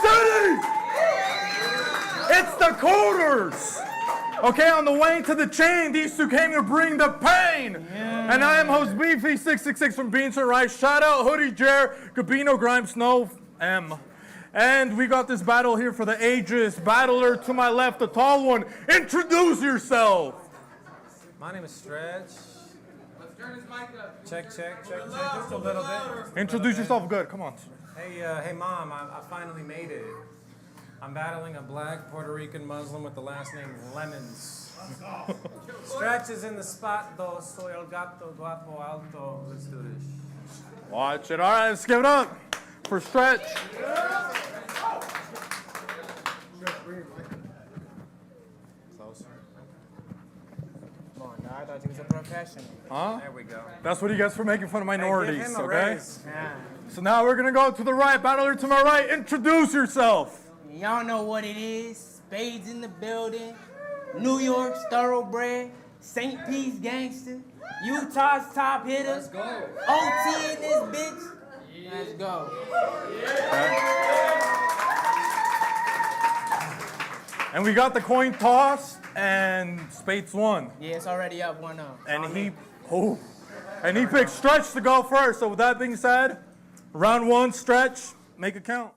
City! It's the quarters! Okay, on the way to the chain, these two came to bring the pain. Yeah. And I am host Beefy666 from Beans and Rice. Shout out Hoodie Jer, Gabino Grimes, Snow M. And we got this battle here for the ages. Battler to my left, the tall one. Introduce yourself. My name is Stretch. Let's turn his mic up. Check, just a little bit. Introduce yourself good, come on. Hey, Mom, I finally made it. I'm battling a black Puerto Rican Muslim with the last name Lemons. Stretch is in the spot, though. Soy el gato guapo alto. Let's do this. Watch it. All right, let's give it up for Stretch. Closer. Come on, now I thought he was a professional. Huh? There we go. That's what he gets for making fun of minorities, hey, give him a okay? raise. Yeah. So now we're gonna go to the right. Battler to my right, introduce yourself. Y'all know what it is. Spades in the building. New York's thoroughbred. St. Pete's gangster. Utah's top hitter. Let's go. OT in this bitch. Yeah. Let's go. Yeah. And we got the coin toss, and Spades won. Yeah, it's already up 1-0. And he picked Stretch to go first. So with that being said, round one, Stretch, make it count.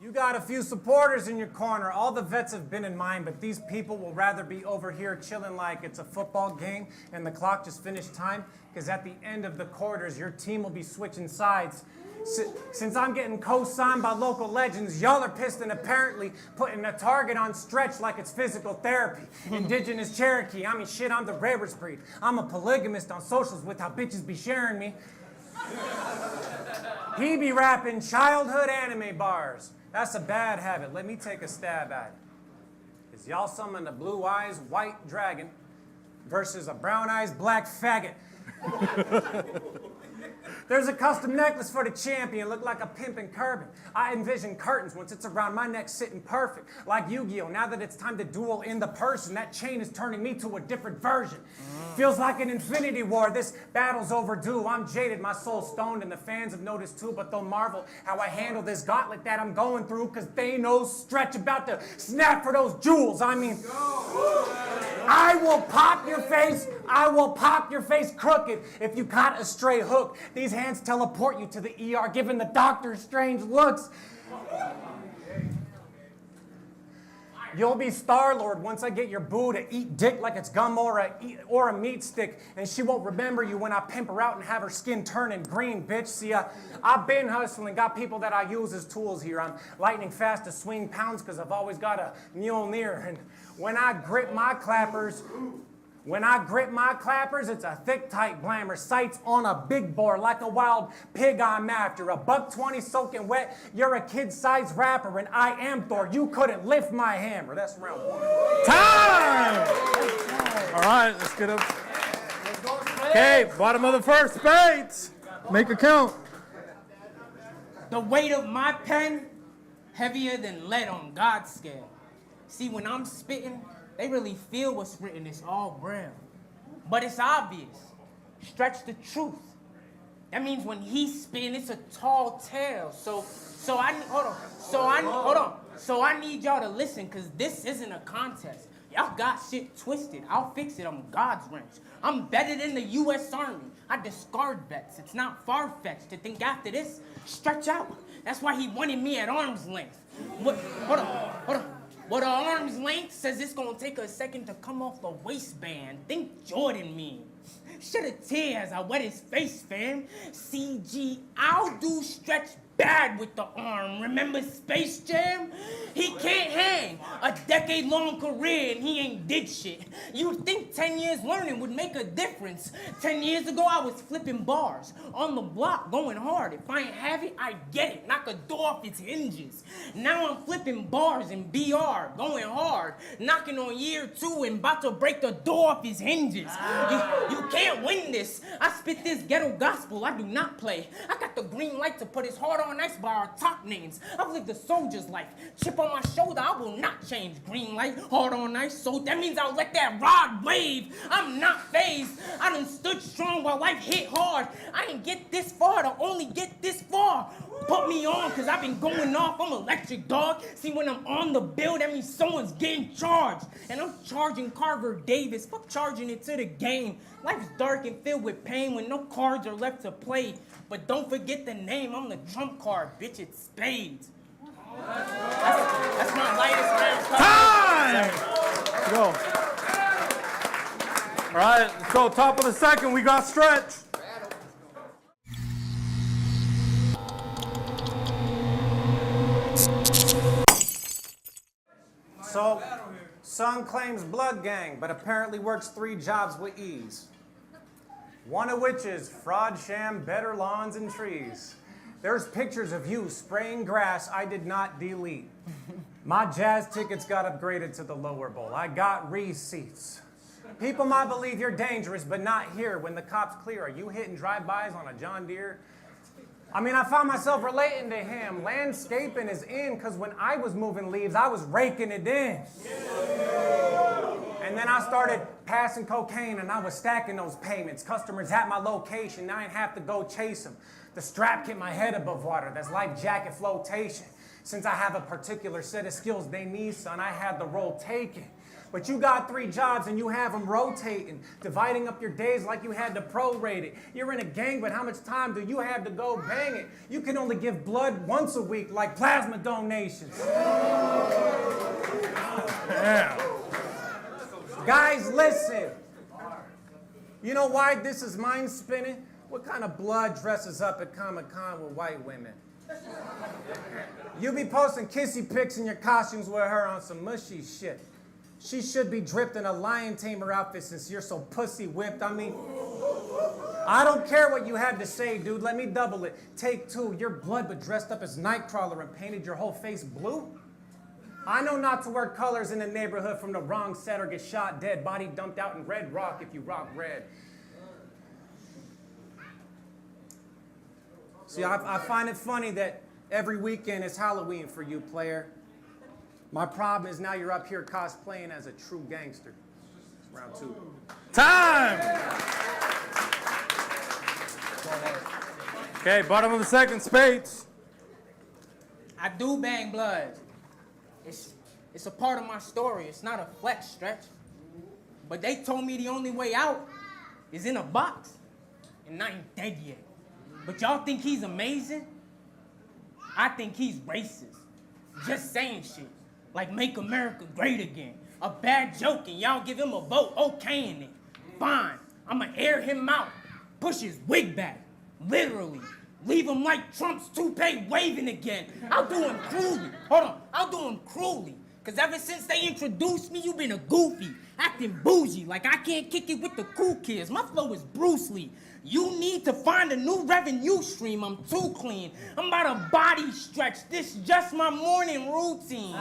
You got a few supporters in your corner. All the vets have been in mine, but these people will rather be over here chilling like it's a football game and the clock just finished time, because at the end of the quarters, your team will be switching sides. Since I'm getting co-signed by local legends, y'all are pissed and apparently putting a target on Stretch like it's physical therapy. Indigenous Cherokee, I mean shit, I'm the rarest breed. I'm a polygamist on socials with how bitches be sharing me. He be rapping childhood anime bars. That's a bad habit. Let me take a stab at it. Is y'all summon a blue eyes white dragon versus a brown eyes black faggot? There's a custom necklace for the champion, look like a pimp in Kerbin. I envision curtains once it's around my neck sitting perfect. Like Yu-Gi-Oh! Now that it's time to duel in the person, that chain is turning me to a different version. Feels like an infinity war, this battle's overdue. I'm jaded, my soul's stoned, and the fans have noticed too, but they'll marvel how I handle this gauntlet that I'm going through, cause they know Stretch about to snap for those jewels. I mean, I will pop your face crooked if you caught a stray hook. These hands teleport you to the ER, giving the doctor strange looks. You'll be Star-Lord once I get your boo to eat dick like it's gum or a meat stick, and she won't remember you when I pimp her out and have her skin turning green, bitch. See, I've been hustling, got people that I use as tools here. I'm lightning fast to swing pounds because I've always got a mule near, and when I grip my clappers, it's a thick, tight glamour. Sights on a big bore like a wild pig I'm after. A $120 soaking wet. You're a kid-sized rapper, and I am Thor. You couldn't lift my hammer. That's round one. Time! All right, let's get up. Okay, bottom of the first, Spades. Make a count. The weight of my pen, heavier than lead on God's scale. See, when I'm spitting, they really feel what's written, it's all brown. But it's obvious. Stretch the truth. That means when he's spitting, it's a tall tale. So I need y'all to listen, because this isn't a contest. Y'all got shit twisted. I'll fix it on God's wrench. I'm better than the U.S. Army. I discard vets. It's not far-fetched to think after this, stretch out. That's why he wanted me at arm's length. Hold on. What arm's length says it's gonna take a second to come off the waistband. Think Jordan mean. Shed a tear as I wet his face, fam. CG, I'll do Stretch bad with the arm. Remember Space Jam? He can't hang. A decade-long career and he ain't did shit. You'd think 10 years learning would make a difference. 10 years ago, I was flipping bars. On the block, going hard. If I ain't have it, I get it. Knock a door off its hinges. Now I'm flipping bars in BR, going hard. Knocking on year 2 and about to break the door off his hinges. You can't win this. I spit this ghetto gospel. I do not play. I got the green light to put his heart on on ice by our top names. I've lived a soldier's life. Chip on my shoulder, I will not change. Green light, hard on ice, so that means I'll let that rod wave. I'm not phased. I done stood strong while life hit hard. I ain't get this far to only get this far. Put me on, cause I've been going off. I'm electric, dog. See, when I'm on the bill, that means someone's getting charged. And I'm charging Carver Davis. Fuck charging it to the game. Life's dark and filled with pain when no cards are left to play. But don't forget the name. I'm the trump card, bitch. It's spades. That's my lightest round. Time! Go. All right, so top of the second, we got Stretch. So, son claims blood gang, but apparently works 3 jobs with ease. One of which is fraud, sham, better lawns and trees. There's pictures of you spraying grass I did not delete. My jazz tickets got upgraded to the lower bowl. I got receipts. People might believe you're dangerous, but not here. When the cops clear, are you hitting drive-bys on a John Deere? I mean, I found myself relating to him. Landscaping is in, because when I was moving leaves, I was raking it in. And then I started passing cocaine, and I was stacking those payments. Customers at my location, I ain't have to go chase them. The strap kept my head above water. That's life jacket flotation. Since I have a particular set of skills they need, son, I had the role taken. But you got 3 jobs and you have them rotating, dividing up your days like you had to prorate it. You're in a gang, but how much time do you have to go bang it? You can only give blood once a week, like plasma donations. Yeah. Guys, listen. You know why this is mind spinning? What kind of blood dresses up at Comic-Con with white women? You be posting kissy pics in your costumes with her on some mushy shit. She should be dripped in a lion tamer outfit since you're so pussy whipped. I mean, I don't care what you had to say, dude. Let me double it. Take 2. You're blood but dressed up as Nightcrawler and painted your whole face blue? I know not to wear colors in the neighborhood from the wrong set or get shot dead. Body dumped out in Red Rock if you rock red. See, I find it funny that every weekend is Halloween for you, player. My problem is now you're up here cosplaying as a true gangster. Round 2. Time! Okay, bottom of the second, Spades. I do bang blood. It's a part of my story. It's not a flex, Stretch. But they told me the only way out is in a box. And I ain't dead yet. But y'all think he's amazing? I think he's racist. Just saying shit. Like make America great again. A bad joke and y'all give him a vote, okaying it. Fine, I'ma air him out. Push his wig back, literally. Leave him like Trump's toupee waving again. I'll do him cruelly. Hold on, I'll do him cruelly. Cause ever since they introduced me, you been a goofy, acting bougie, like I can't kick it with the cool kids. My flow is Bruce Lee. You need to find a new revenue stream. I'm too clean. I'm about to body stretch. This just my morning routine.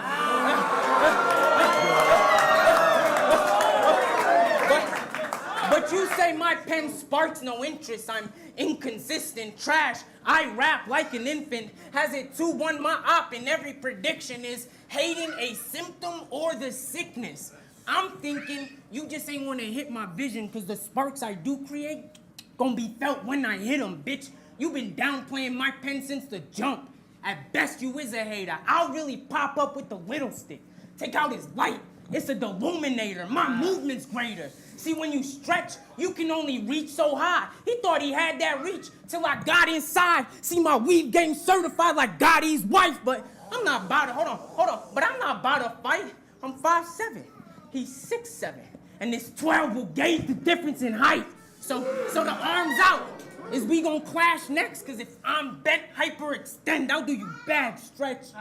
But you say my pen sparks no interest. I'm inconsistent, trash. I rap like an infant. Has it 2-1 my op, and every prediction is hating a symptom or the sickness. I'm thinking you just ain't want to hit my vision because the sparks I do create gonna be felt when I hit them, bitch. You been downplaying my pen since the jump. At best, you is a hater. I'll really pop up with the whittle stick. Take out his light. It's a deluminator. My movement's greater. See, when you stretch, you can only reach so high. He thought he had that reach till I got inside. See, my weave game certified like Gotti's wife, but I'm not about to, hold on. But I'm not about to fight. I'm 5'7". He's 6'7". And this 12 will gauge the difference in height. So the arms out is we gonna clash next, cause if I'm bent hyperextend, I'll do you bad, Stretch.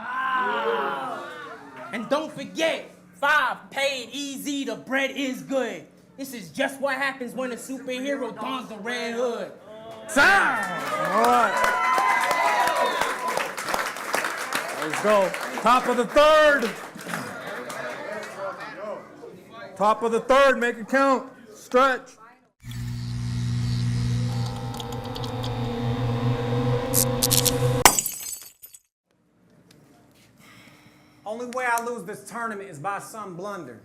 And don't forget, 5PADEZ, the bread is good. This is just what happens when a superhero dons the red hood. Time! All right. Let's go. Top of the third. Top of the third, make it count. Stretch. only way I lose this tournament is by some blunder.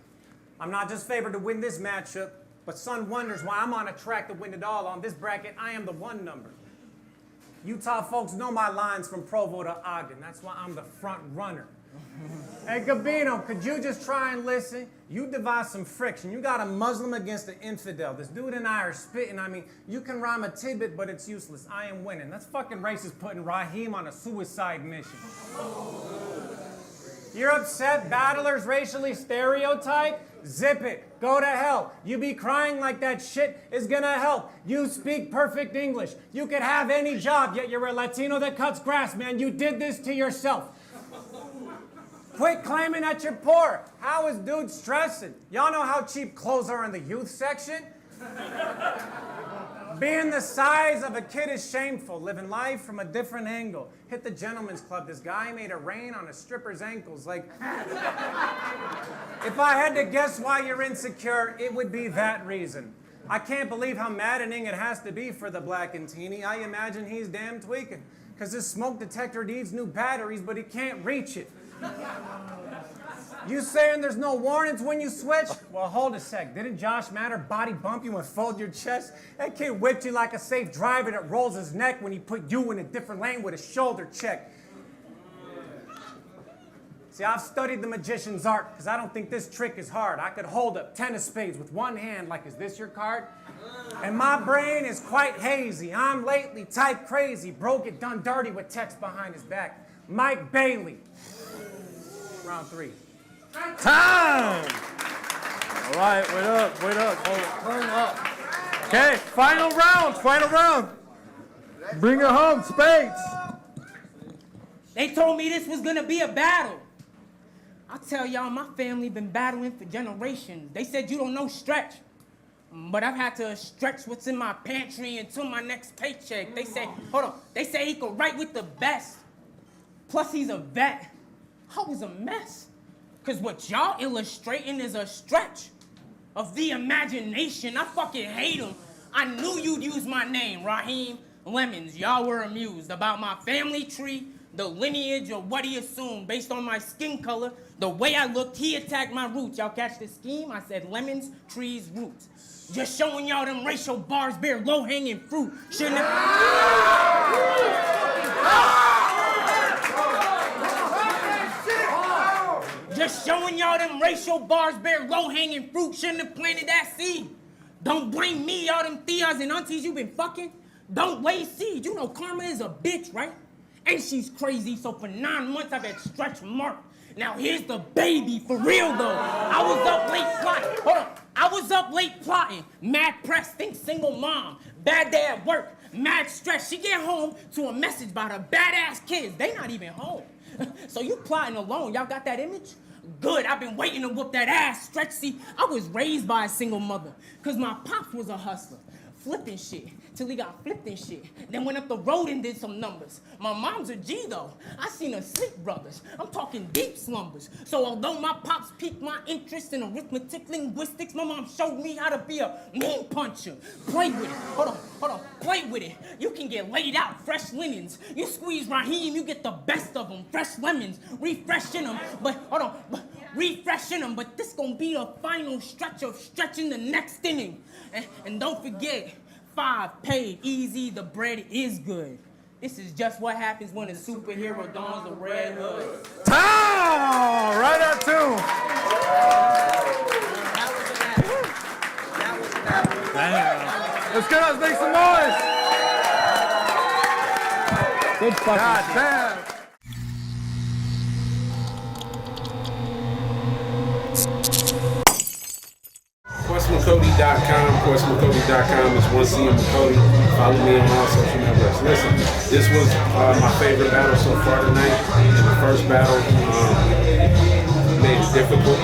I'm not just favored to win this matchup, but son wonders why I'm on a track to win it all. On this bracket, I am the 1 number. Utah folks know my lines from Provo to Ogden. That's why I'm the front runner. Hey, Gabino, could you just try and listen? You devise some friction. You got a Muslim against an infidel. This dude and I are spitting. I mean, you can rhyme a tidbit, but it's useless. I am winning. That's fucking racist putting Raheem on a suicide mission. You're upset? Battlers racially stereotyped? Zip it. Go to hell. You be crying like that shit is gonna help. You speak perfect English. You could have any job, yet you're a Latino that cuts grass, man. You did this to yourself. Quit claiming that you're poor. How is dude stressing? Y'all know how cheap clothes are in the youth section? Being the size of a kid is shameful. Living life from a different angle. Hit the gentleman's club. This guy made it rain on a stripper's ankles. Like, if I had to guess why you're insecure, it would be that reason. I can't believe how maddening it has to be for the black and teeny. I imagine he's damn tweaking. Because his smoke detector needs new batteries, but he can't reach it. You saying there's no warnings when you switch? Well, hold a sec. Didn't Josh Matter body bump you and fold your chest? That kid whipped you like a safe driver that rolls his neck when he put you in a different lane with a shoulder check. See, I've studied the magician's art because I don't think this trick is hard. I could hold up 10 of spades with one hand like, is this your card? And my brain is quite hazy. I'm lately type crazy. Bro get done dirty with text behind his back. Mike Bailey. Round 3. Time! All right, wait up. Turn up. Okay, final round. Bring it home, spades. They told me this was gonna be a battle. I tell y'all, my family been battling for generations. They said you don't know stretch. But I've had to stretch what's in my pantry until my next paycheck. They say, hold on, they say he could write with the best. Plus he's a vet. I was a mess. Cause what y'all illustrating is a stretch of the imagination. I fucking hate them. I knew you'd use my name, Raheem Lemons. Y'all were amused about my family tree, the lineage of what he assumed based on my skin color, the way I looked, he attacked my roots. Y'all catch the scheme? I said lemons, trees, roots. Just showing y'all them racial bars bear low-hanging fruit. Shouldn't Just showing y'all them racial bars bear low-hanging fruit. Shouldn't have planted that seed. Don't blame me, y'all them tias and aunties you been fucking. Don't lay seed. You know karma is a bitch, right? And she's crazy, so for 9 months I've had stretch mark. Now here's the baby, for real though. I was up late plotting. Hold on. I was up late plotting. Mad press, think single mom. Bad day at work. Mad stress. She get home to a message about her badass kids. They not even home. So you plotting alone. Y'all got that image? Good, I've been waiting to whoop that ass. Stretch, see, I was raised by a single mother. Cause my pops was a hustler. Flipping shit, till he got flipped and shit. Then went up the road and did some numbers. My mom's a G though. I seen her sleep brothers. I'm talking deep slumbers. So although my pops piqued my interest in arithmetic linguistics, my mom showed me how to be a mean puncher. Play with it, hold on, play with it. You can get laid out, fresh linens. You squeeze Raheem, you get the best of them. Fresh lemons, refreshing them. But refreshing them. But this gonna be the final stretch of stretching the next inning. And don't forget, 5 paid, easy, the bread is good. This is just what happens when a superhero dons a red hood. Time! Right at 2. Damn. Let's get us, make some noise. Good fucking God damn. MCody.com is 1C MCody. Follow me on all social networks. Listen, this was my favorite battle so far tonight. In the first battle, made it difficult.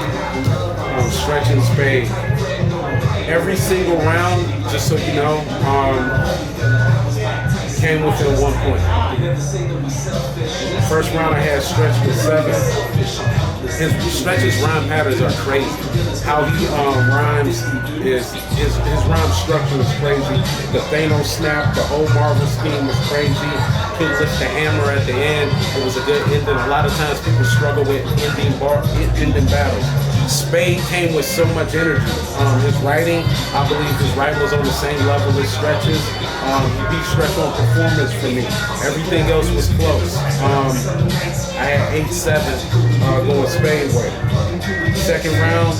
Stretch and spade. Every single round, just so you know, came came within 1 point. First round I had Stretch with 7. Stretch's rhyme patterns are crazy. How he rhymes is his rhyme structure is crazy. The Thanos snap, the whole Marvel scheme was crazy. He lifts the hammer at the end. It was a good ending. A lot of times people struggle with ending battles. Spade came with so much energy. His writing, I believe his writing was on the same level as Stretch's. He beat Stretch on performance for me. Everything else was close. I had 8-7 going Spade way. Second round,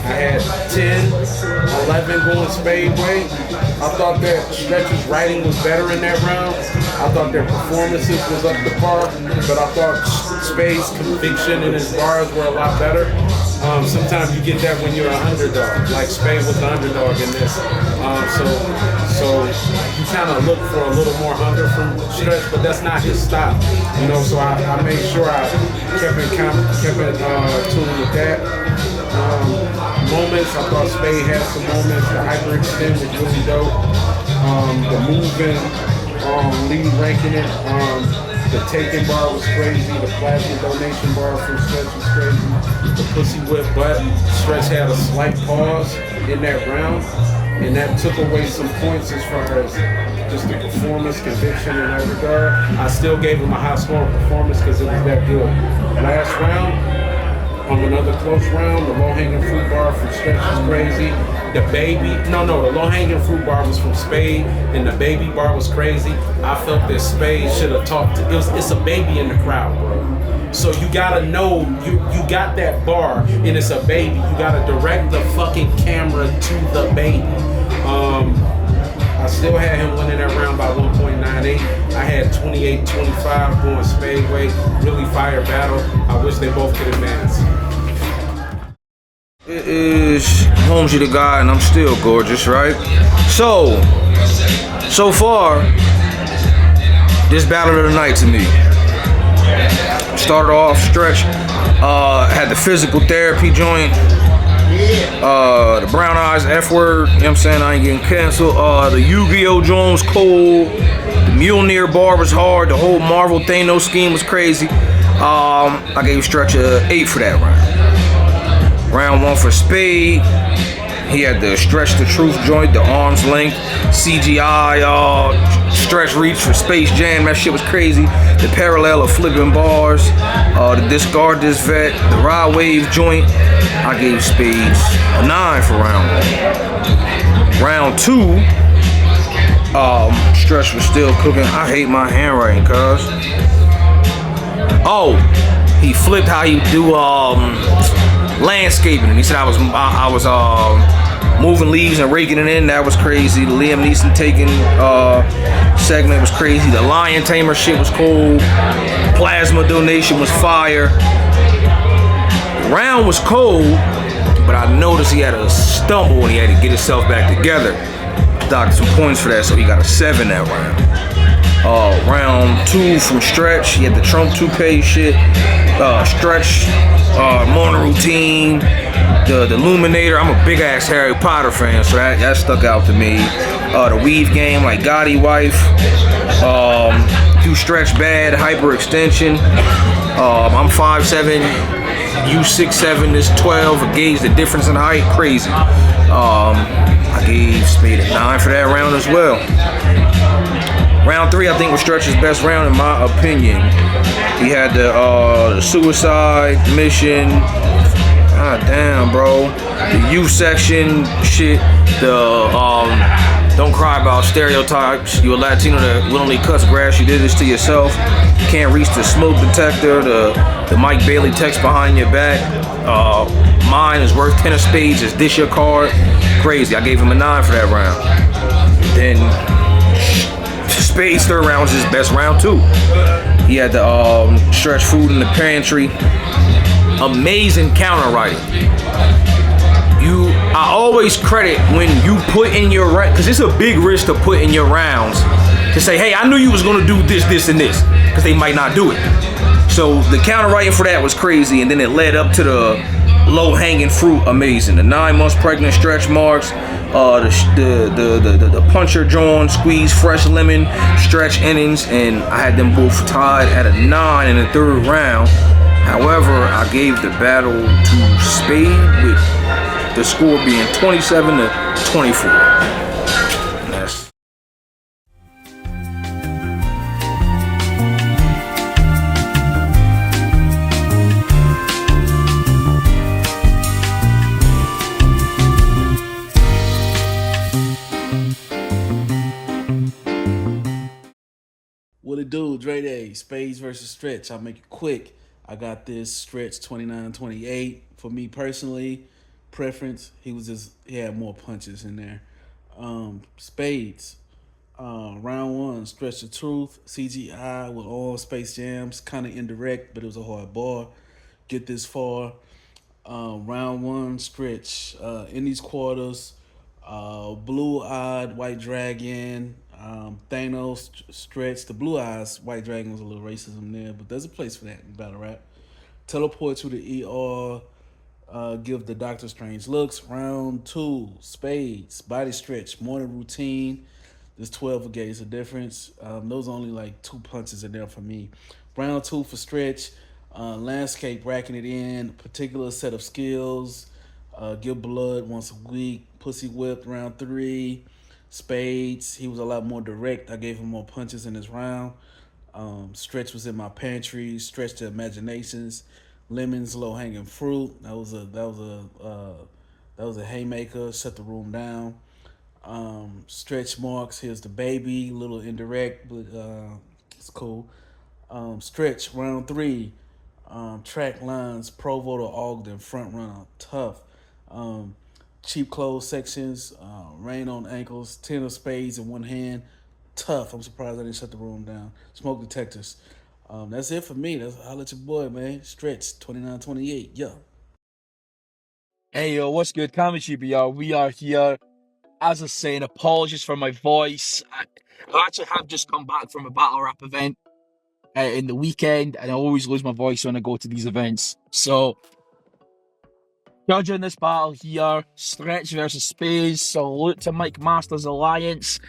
I had 10-11 going Spade way. I thought that Stretch's writing was better in that round. I thought their performances was up to par, but I thought Spade's conviction and his bars were a lot better. Sometimes you get that when you're an underdog, like Spade was the underdog in this. So you kind of look for a little more hunger from Stretch, but that's not his style. You know, so I made sure I kept in tune with that. Moments, I thought Spade had some moments. The hyperextend was really dope. The moving, lead ranking it. The taking bar was crazy. The plasma donation bar from Stretch was crazy. The pussy whip butt. Stretch had a slight pause in that round, and that took away some points as far as just the performance, conviction in that regard. I still gave him a high scoring performance because it was that good. Last round, another close round. The low-hanging fruit bar from Stretch was crazy. The low-hanging fruit bar was from Spade, and the baby bar was crazy. I felt that Spade should have talked to, it's a baby in the crowd, bro. So you gotta know, you got that bar, and it's a baby. You gotta direct the fucking camera to the baby. I still had him winning that round by 1.98. I had 28-25 going Spade way. Really fire battle. I wish they both could advance. It is Holmzie Da God, and I'm still gorgeous, right? So far, this battle of the night to me. Started off Stretch, had the physical therapy joint. The brown eyes F word, you know what I'm saying? I ain't getting canceled. The Yu-Gi-Oh! Jones cold. The Mjolnir bar was hard. The whole Marvel Thanos scheme was crazy. I gave Stretch a 8 for that round. Round 1 for Spade. He had the Stretch the Truth joint, the arm's length, CGI, stretch reach for Space Jam. That shit was crazy. The parallel of flipping bars, the discard this vet, the ride wave joint. I gave Spades a 9 for round 1. Round 2, Stretch was still cooking. I hate my handwriting, cuz. Oh, he flipped how he do landscaping, and he said I was moving leaves and raking it in. That was crazy. The Liam Neeson taking segment was crazy. The lion tamer shit was cool. Plasma donation was fire. The round was cold, but I noticed he had a stumble and he had to get himself back together. Docked some points for that, so he got a 7 that round. Round 2 from Stretch, he had the Trump toupee shit. Stretch, morning routine, the Illuminator. I'm a big ass Harry Potter fan, so that stuck out to me. The weave game, like Gotti wife. Do Stretch bad, hyperextension. I'm 5'7", you 6'7", this 12. I gauge the difference in height, crazy. I gave Spade a 9 for that round as well. Round 3, I think, was Stretch's best round in my opinion. He had the suicide mission. God damn, bro. The youth section shit. The don't cry about stereotypes. You a Latino that willingly cuts grass. You did this to yourself. Can't reach the smoke detector. The Mike Bailey text behind your back. Mine is worth 10 of spades. Is this your card? Crazy. I gave him a 9 for that round. Then Spade's third round was his best round too. He had the Stretch food in the pantry. Amazing counter writing. I always credit when you put in your round, because it's a big risk to put in your rounds to say, hey, I knew you was gonna do this, this, and this, because they might not do it. So the counter writing for that was crazy, and then it led up to the low hanging fruit, amazing. The 9 months pregnant stretch marks, the puncher joint, squeeze fresh lemon, stretch innings, and I had them both tied at a 9 in the 3rd round. However, I gave the battle to Spade with the score being 27-24. And that's What it do, DreDai, Spades versus Stretch. I'll make it quick. I got this Stretch 29-28. For me personally, preference, he had more punches in there. Spades, round 1, Stretch the Truth, CGI with all Space Jams, kind of indirect, but it was a hard ball. Get this far. Round 1, Stretch. In these quarters, Blue-Eyed White Dragon, Thanos, Stretch. The Blue Eyes White Dragon was a little racism there, but there's a place for that in battle rap. Teleport to the ER. Give the Doctor Strange looks. Round 2, Spades, Body Stretch, Morning Routine. There's 12 a gauge of difference. Those are only like 2 punches in there for me. Round 2 for Stretch. Landscape, racking it in. Particular set of skills. Give blood once a week. Pussy whipped, round 3. Spades, he was a lot more direct. I gave him more punches in this round. Stretch was in my pantry. Stretch the imaginations. Lemons, low hanging fruit. That was a haymaker. Shut the room down. Stretch marks. Here's the baby. Little indirect, but it's cool. Stretch round 3. Track lines. Provo to Ogden. Front runner. Tough. Cheap clothes sections. Rain on ankles. 10 of spades in one hand. Tough. I'm surprised I didn't shut the room down. Smoke detectors. That's it for me. I'll let your boy, man. Stretch 29-28. Yeah. Hey yo, what's good? Cammy GBR. We are here. As I was saying, apologies for my voice. I actually have just come back from a battle rap event in the weekend, and I always lose my voice when I go to these events. So, judging this battle here, Stretch versus Spades. Salute to Mike Masters Alliance.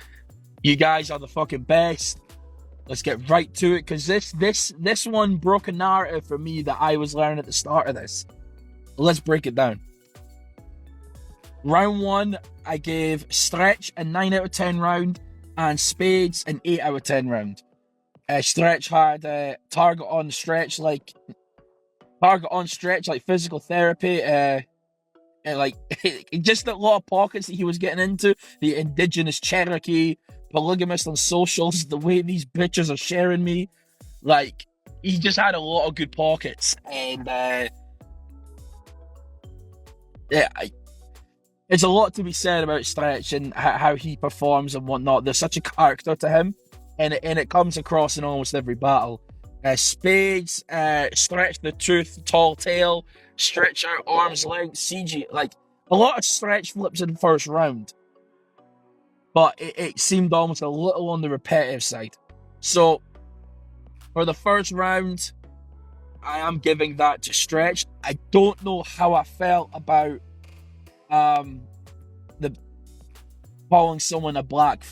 You guys are the fucking best. Let's get right to it, because this one broke a narrative for me that I was learning at the start of this. Let's break it down. Round 1, I gave Stretch a 9 out of 10 round and Spades an 8 out of 10 round. Stretch had target on stretch like physical therapy, and like just a lot of pockets that he was getting into. The indigenous Cherokee, polygamist on socials, the way these bitches are sharing me, like he just had a lot of good pockets, and it's a lot to be said about Stretch and how he performs and whatnot. There's such a character to him, and it comes across in almost every battle. Spades, Stretch the Truth, Tall Tale, Stretch out arms length, CG, like a lot of Stretch flips in the first round, but it seemed almost a little on the repetitive side. So for the first round, I am giving that to Stretch. I don't know how I felt about the calling someone a black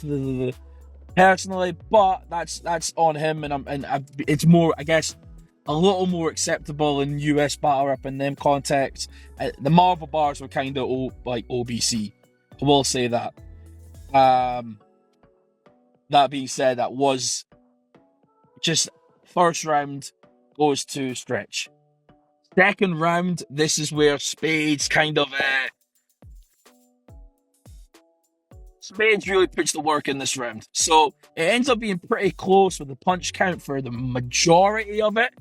personally, but that's on him, and it's more, I guess, a little more acceptable in US battle rap in them contexts. The Marvel bars were kind of like OBC. I will say that. That being said, that was just first round goes to Stretch. Second round, this is where Spades kind of Spades really puts the work in this round. So it ends up being pretty close with the punch count for the majority of it.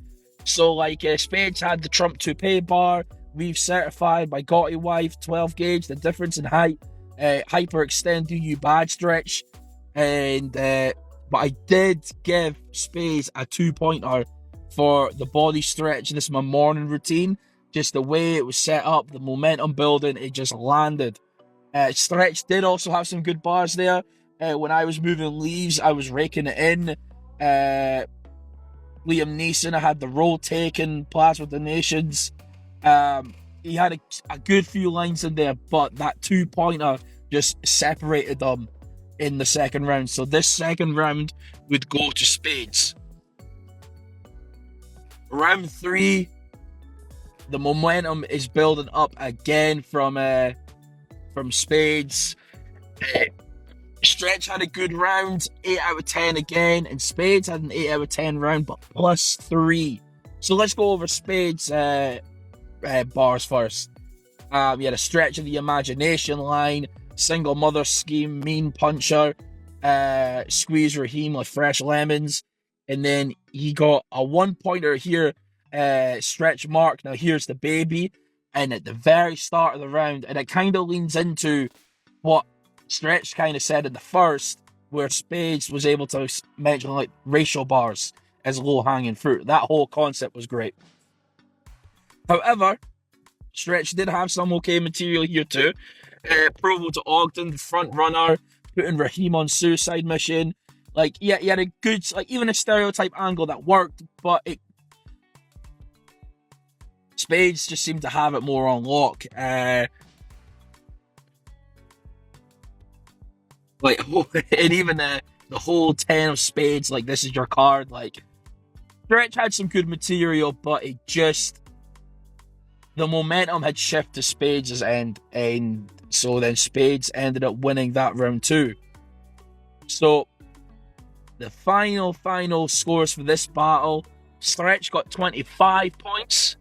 So like Spades had the Trump toupee bar, we've certified by Gotti Wife, 12 gauge, the difference in height, hyperextend do you bad Stretch, and but I did give Spades a 2-pointer for the body stretch. This is my morning routine. Just the way it was set up, the momentum building, it just landed. Stretch did also have some good bars there. When I was moving leaves, I was raking it in. Liam Neeson, I had the roll taken, plasma donations. He had a good few lines in there, but that 2-pointer just separated them in the second round. So this second round would go to spades. Round 3, the momentum is building up again from spades. Stretch had a good round, 8 out of 10 again, and spades had an 8 out of 10 round, but +3. So let's go over spades bars first. We had a stretch of the imagination line, single mother scheme, mean puncher, squeeze Raheem like fresh lemons, and then he got a 1-pointer here, stretch mark. Now here's the baby, and at the very start of the round, and it kind of leans into what Stretch kind of said in the first, where Spades was able to mention like racial bars as low-hanging fruit. That whole concept was great. However, Stretch did have some okay material here too. Provo to Ogden, the front runner, putting Raheem on suicide mission. Like, yeah, he had a good, like, even a stereotype angle that worked, but Spades just seemed to have it more on lock. And even the whole 10 of spades, like, this is your card. Like, Stretch had some good material, but it just, the momentum had shifted to Spades' end, and so then Spades ended up winning that round too. So the final scores for this battle: Stretch got 25 points,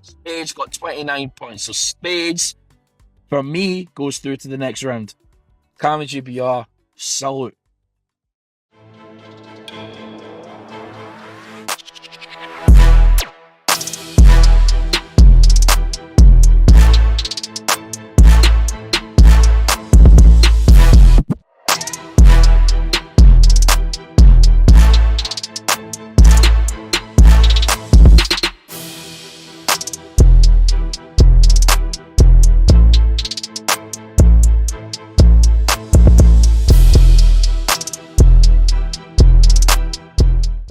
Spades got 29 points. So Spades, for me, goes through to the next round. Cammy GBR, salute.